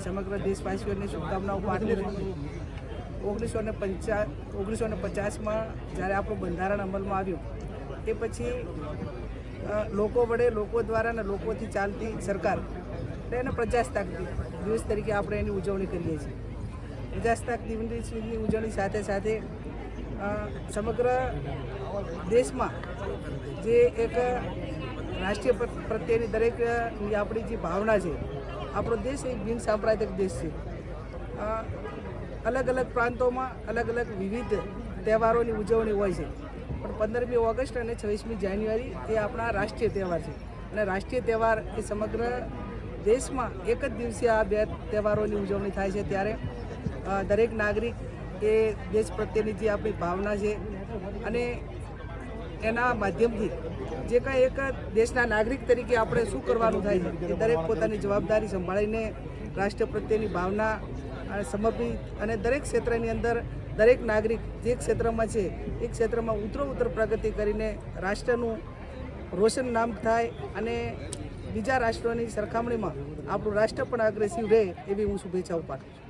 સમગ્ર દેશવાસીઓને શુભકામનાઓ પાઠવું છું. 1950માં જ્યારે આપણું બંધારણ અમલમાં આવ્યું એ પછી લોકો વડે, લોકો દ્વારા અને લોકોથી ચાલતી સરકાર, એને પ્રજાસત્તાક દિવસ તરીકે આપણે એની ઉજવણી કરીએ છીએ. પ્રજાસત્તાક દિવસની ઉજવણી સાથે સાથે સમગ્ર દેશમાં જે એક રાષ્ટ્રીય પ્રત્યેની દરેકની આપણી જે ભાવના છે, આપણો દેશ એક બિન સાંપ્રદાયિક દેશ છે. અલગ અલગ પ્રાંતોમાં અલગ અલગ વિવિધ તહેવારોની ઉજવણી હોય છે, પણ 15મી ઓગસ્ટ અને 26મી જાન્યુઆરી એ આપણા રાષ્ટ્રીય તહેવાર છે. અને રાષ્ટ્રીય તહેવાર એ સમગ્ર દેશમાં એક જ દિવસે આ બે તહેવારોની ઉજવણી થાય છે. ત્યારે દરેક નાગરિક એ દેશ પ્રત્યેની જે આપણી ભાવના છે અને એના માધ્યમથી જે કાંઈ એક દેશના નાગરિક તરીકે આપણે શું કરવાનું થાય છે, એ દરેક પોતાની જવાબદારી સંભાળીને રાષ્ટ્ર પ્રત્યેની ભાવના સમર્પિત અને દરેક ક્ષેત્રની અંદર દરેક નાગરિક જે ક્ષેત્રમાં છે એ ક્ષેત્રમાં ઉત્તરોત્તર પ્રગતિ કરીને રાષ્ટ્રનું રોશન નામ થાય અને બીજા રાષ્ટ્રોની સરખામણીમાં આપણું રાષ્ટ્ર પણ અગ્રેસિવ રહે એવી હું શુભેચ્છાઓ પાઠવું છું.